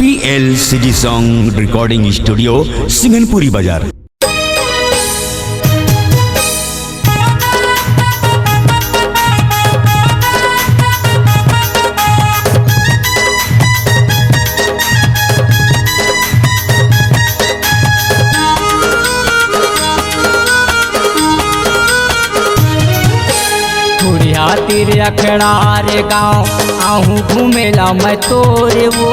PL CD Song Recording Studio, Singanpuri Bazar। तीर अखड़ार गाँव आहूँ घूमेला मैं तोरे वो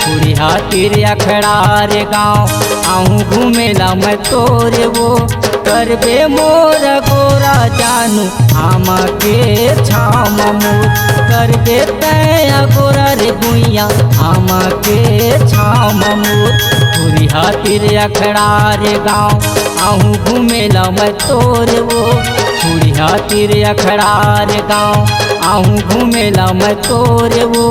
पुरिया तीर अखड़ार गाँव आहूँ घूमेला मैं तोरे वो करबे मोर गोरा जानू आमा के छाम मोर करबे तैया गोरा रे गुइया आमा के छाम मोर पुरिया तीर अखड़ार गाँव आहूँ घूमेला मैं तोरे वो पुरिया तीर अखड़ार गाँव आहूँ घूमेला मैं तोरे वो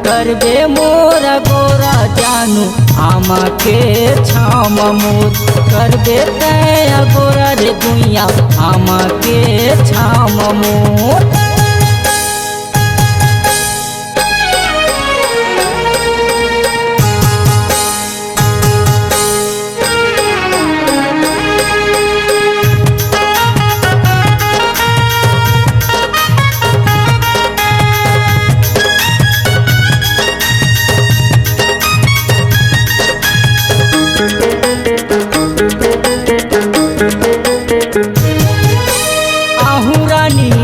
करबे मोर गोरा जानू आमा के छाम मोर करबे तैया गोरा रे गुइया आमा के छाम मोर।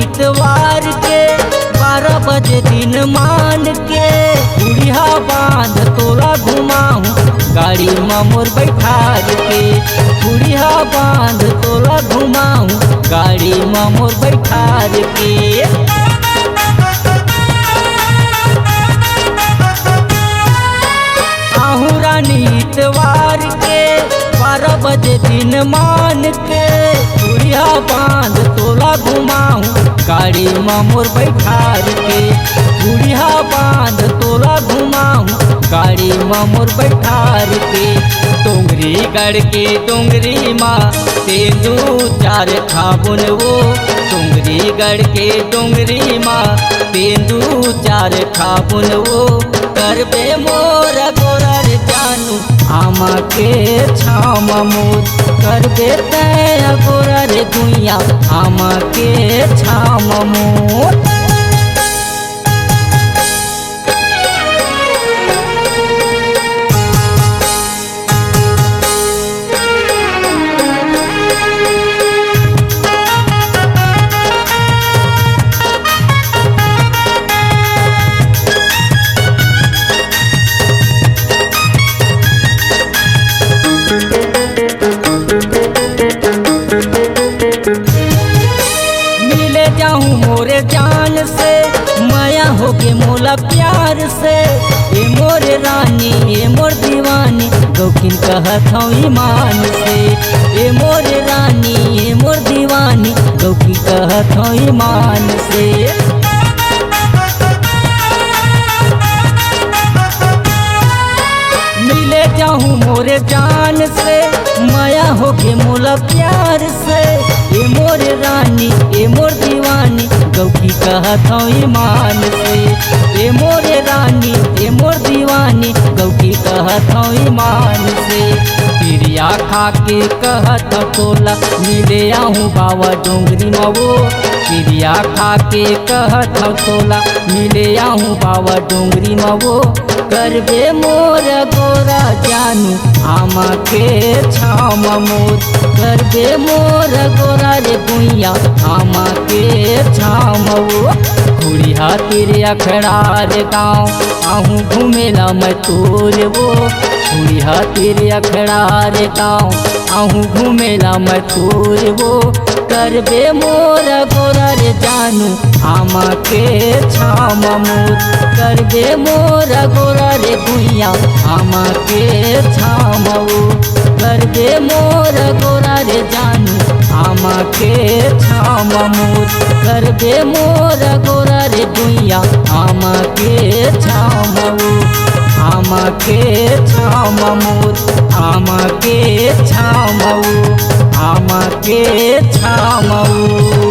इतवार के 12 बजे दिन मान के बुढ़िया बांध तोला घुमाऊँ गाड़ी में मोर बैठार के बुढ़िया बांध तोला घुमाऊँ गाड़ी में मोर बैठार के। आहूँ रानी इतवार के 12 बजे दिन मान के बुढ़िया बांध तोला घुमाऊँ गाड़ी में मोर बैठार के बुढ़िया बांध तोला घुमाऊँ गाड़ी में मोर बैठार के। डोंगरी गढ़ के डोंगरी माँ तेंदू चार खाबुन वो डोंगरी गढ़ के डोंगरी माँ तेंदू चार खाबुन वो करबे मोर गोरा रे जानू आमा के छाम मोर करबे तैया गोरा रे गुइया आमा के छाम मोर। मोरे जान से माया हो के मोला प्यार से ये मोरे रानी ये मोर दीवानी गौकिन कहत हूँ ईमान से ये मोरे रानी ये मोर दीवानी गौकिन कहत हूँ ईमान से। मिले जाऊँ मोरे जान से माया हो के मोला प्यार से ये मोरे रानी ये मोर दीवानी गौकी कहत हूँ ईमान से ये मोरे रानी ये मोर दीवानी गौकी कहत हूँ ईमान से। पिरिया खा के कहत तोला मिले आहूँ बाबा डोंगरी में वो पिरिया खा के कहत तोला मिले आहूँ बाबा डोंगरी में वो करबे मोर गोरा जानू आमा के छाम मोर करबे मोर गोरा रे गुइया आमा के छाम वो। बुढ़िया तीर अखड़ार गाँव आहूँ घूमेला मैं तोरे वो बुढ़िया तीर अखड़ार गाँव आहूँ घूमेला मैं तोरे वो करबे मोर गोरा रे जानू आमा के छाम मोर करबे मोर गोरा रे गुइया आमा के छाम वो करबे मोर गोरा रे जानू आमा के छाम मोर करबे मोर गोरा रे गुइया आमा के छाम वो आमा के छाम मोर आमा के छाम वो आमा के छाम वो।